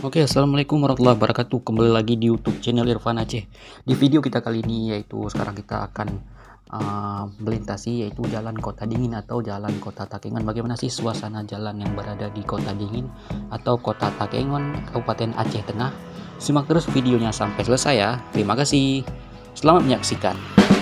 Oke, assalamualaikum warahmatullahi wabarakatuh. Kembali lagi di YouTube channel Irfan Aceh. Di video kita kali ini yaitu sekarang kita akan melintasi yaitu jalan Kota Dingin atau jalan Kota Takengon. Bagaimana sih suasana jalan yang berada di Kota Dingin atau Kota Takengon, Kabupaten Aceh Tengah? Simak terus videonya sampai selesai ya. Terima kasih. Selamat menyaksikan.